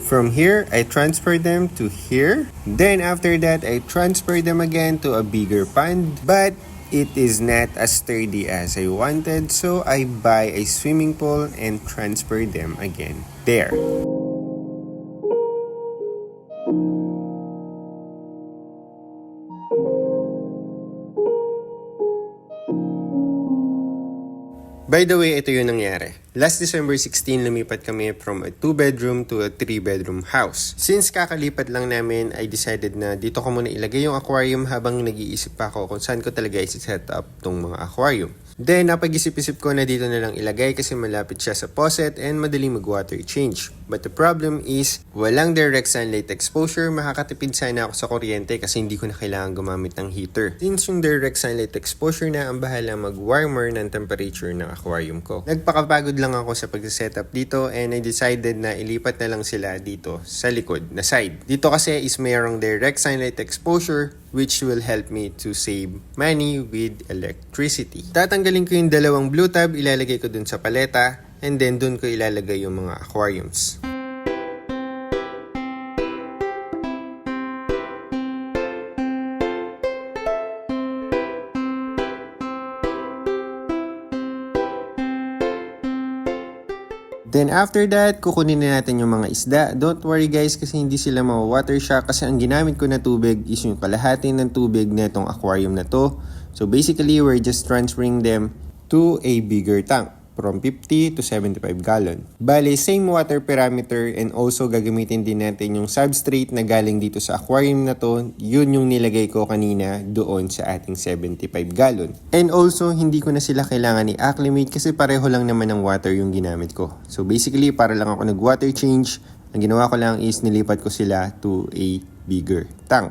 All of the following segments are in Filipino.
From here, I transfer them to here. Then after that, I transfer them again to a bigger pond. But it is not as sturdy as I wanted, so I buy a swimming pool and transfer them again there. By the way, ito yung nangyari. Last December 16, lumipat kami from a 2-bedroom to a 3-bedroom house. Since kakalipat lang namin, I decided na dito ko muna ilagay yung aquarium habang nag-iisip pa ako kung saan ko talaga isi-set up tong mga aquarium. Then, napag-isip-isip ko na dito na lang ilagay kasi malapit siya sa faucet and madali mag-water change. But the problem is, walang direct sunlight exposure, makakatipid sana ako sa kuryente kasi hindi ko na kailangan gumamit ng heater. Since yung direct sunlight exposure na ang bahala mag-warmer ng temperature ng aquarium ko. Nagpakapagod lang ako sa pag-setup dito and I decided na ilipat na lang sila dito sa likod na side. Dito kasi is mayroong direct sunlight exposure which will help me to save money with electricity. Tatanggalin ko yung dalawang blue tab, ilalagay ko dun sa paleta, and then dun ko ilalagay yung mga aquariums. Then after that, kukunin na natin yung mga isda. Don't worry guys kasi hindi sila ma-water shock kasi ang ginamit ko na tubig is yung kalahati ng tubig na itong aquarium na to. So basically, we're just transferring them to a bigger tank from 50 to 75 gallon. Bale, same water parameter and also gagamitin din natin yung substrate na galing dito sa aquarium na to. Yun yung nilagay ko kanina doon sa ating 75 gallon. And also, hindi ko na sila kailangan i-acclimate kasi pareho lang naman ng water yung ginamit ko. So basically, para lang ako nag-water change, ang ginawa ko lang is nilipat ko sila to a bigger tank.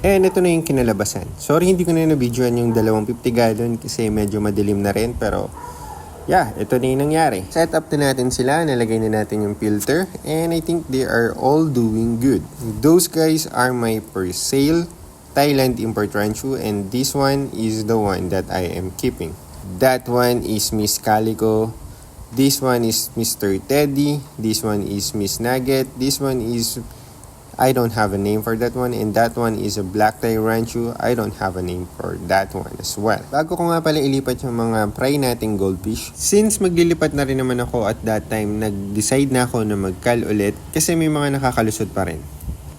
And ito na yung kinalabasan. Sorry hindi ko na na-videoan yung 250 gallon kasi medyo madilim na rin. Pero yeah, ito na yung nangyari. Set up na natin sila. Nalagay na natin yung filter. And I think they are all doing good. Those guys are my per sale Thailand import ranchu. And this one is the one that I am keeping. That one is Miss Calico. This one is Mr. Teddy. This one is Miss Nugget. This one is... I don't have a name for that one, and that one is a black Thai ranchu. I don't have a name for that one as well. Bago ko nga pala ilipat yung mga fry nating goldfish, since maglilipat na rin naman ako at that time, nag-decide na ako na mag-cal ulit kasi may mga nakakalusot pa rin.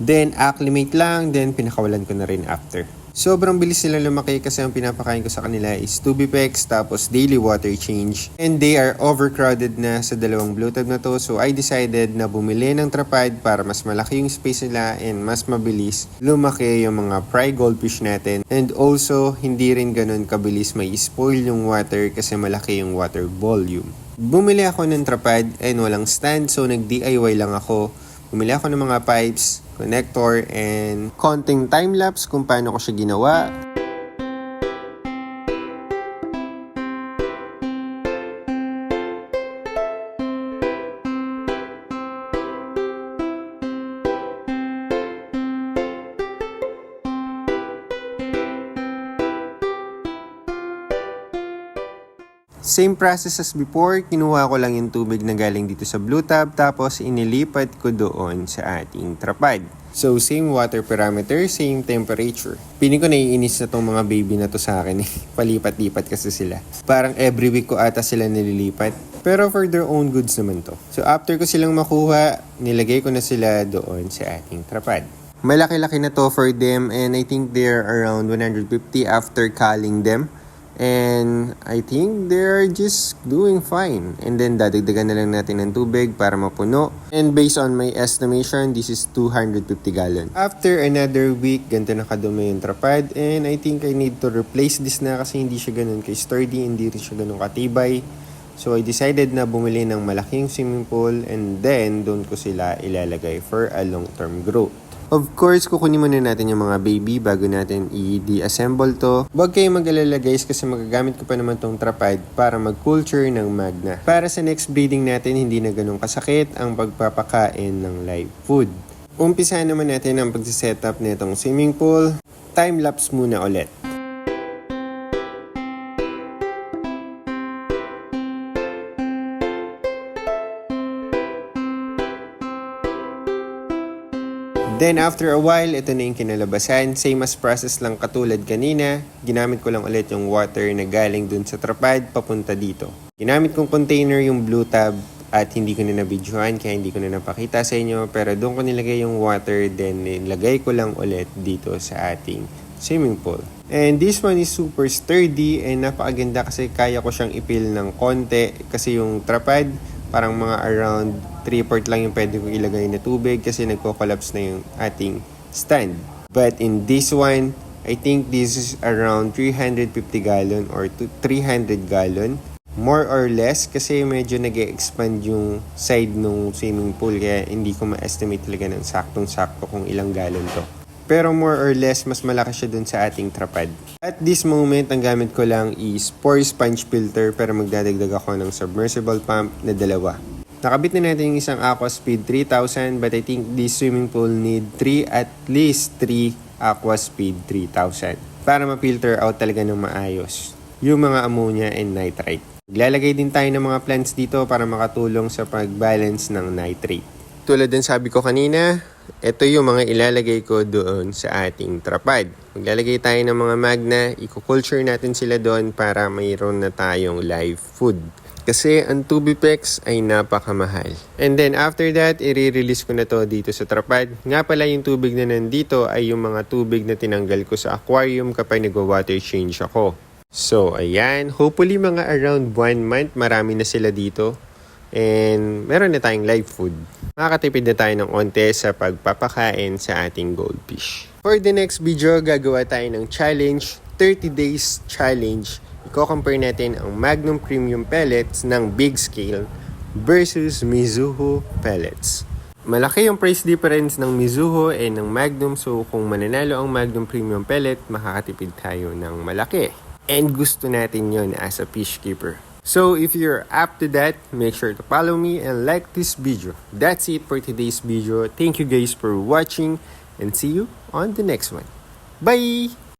Then, acclimate lang, then pinakawalan ko na rin after. Sobrang bilis sila lumaki kasi ang pinapakain ko sa kanila is Tubipex tapos daily water change. And they are overcrowded na sa dalawang blue tab na to. So I decided na bumili ng trapad para mas malaki yung space nila and mas mabilis lumaki yung mga fry goldfish natin. And also, hindi rin ganun kabilis may spoil yung water kasi malaki yung water volume. Bumili ako ng trapad and walang stand so nag-DIY lang ako. Bumili ako ng mga pipes, connector, and konting time-lapse kung paano ko siya ginawa. Same process as before, kinuha ko lang yung tubig na galing dito sa blue tab tapos inilipat ko doon sa ating trapad. So same water parameter, same temperature. Piling ko naiinis na tong mga baby na to sa akin eh. Palipat-lipat kasi sila. Parang every week ko ata sila nililipat. Pero for their own goods naman to. So after ko silang makuha, nilagay ko na sila doon sa ating trapad. Malaki-laki na to for them and I think they're around 150 after culling them. And I think they're just doing fine. And then dadagdagan na lang natin ng tubig para mapuno. And based on my estimation, this is 250 gallon. After another week, ganito nakadumi yung trapad. And I think I need to replace this na kasi hindi siya ganun ka-sturdy, hindi rin siya ganun katibay. So I decided na bumili ng malaking swimming pool and then doon ko sila ilalagay for a long-term growth. Of course, kukunin muna natin yung mga baby bago natin i-deassemble to. Huwag kayong mag-alala guys kasi magagamit ko pa naman tong trapide para mag-culture ng magna. Para sa next breeding natin, hindi na ganun kasakit ang pagpapakain ng live food. Umpisahan naman natin ang pagsisetup nitong swimming pool. Time-lapse muna ulit. Then after a while, ito na yung kinalabasan. Same as process lang katulad kanina. Ginamit ko lang ulit yung water na galing dun sa trapad papunta dito. Ginamit kong container yung blue tab at hindi ko na nabidyohan kaya hindi ko na napakita sa inyo. Pero doon ko nilagay yung water then nilagay ko lang ulit dito sa ating swimming pool. And this one is super sturdy and napakaganda kasi kaya ko siyang ipil ng konti kasi yung trapad parang mga around 3/4 lang yung pwede kong ilagay na tubig kasi nagko-collapse na yung ating stand. But in this one, I think this is around 350 gallon or 300 gallon. More or less kasi medyo nag-expand yung side ng swimming pool kaya hindi ko ma-estimate talaga ng saktong-sakto kung ilang gallon to. Pero more or less, mas malaki siya dun sa ating trapad. At this moment, ang gamit ko lang is pore sponge filter pero magdadagdag ako ng submersible pump na 2. Nakabit na natin yung isang Aquaspeed 3000 but I think this swimming pool need at least 3 Aquaspeed 3000 para ma-filter out talaga ng maayos yung mga ammonia and nitrite. Maglalagay din tayo ng mga plants dito para makatulong sa pag-balance ng nitrate. Tulad din sabi ko kanina, ito yung mga ilalagay ko doon sa ating trapad. Maglalagay tayo ng mga magna, i-culture natin sila doon para mayroon na tayong live food. Kasi ang Tubipex ay napakamahal. And then after that, i-release ko na to dito sa trapad. Nga pala yung tubig na nandito ay yung mga tubig na tinanggal ko sa aquarium kapag nagwa-water change ako. So ayan, hopefully mga around 1 month marami na sila dito. And meron na tayong live food. Makakatipid na tayo ng onte sa pagpapakain sa ating goldfish. For the next video, gagawa tayo ng challenge, 30 days challenge. Iko-compare natin ang Magnum Premium Pellets ng big scale versus Mizuho Pellets. Malaki yung price difference ng Mizuho and ng Magnum, so kung mananalo ang Magnum Premium Pellet, makakatipid tayo ng malaki. And gusto natin yon as a fish keeper. So if you're up to that, make sure to follow me and like this video. That's it for today's video. Thank you guys for watching and see you on the next one. Bye!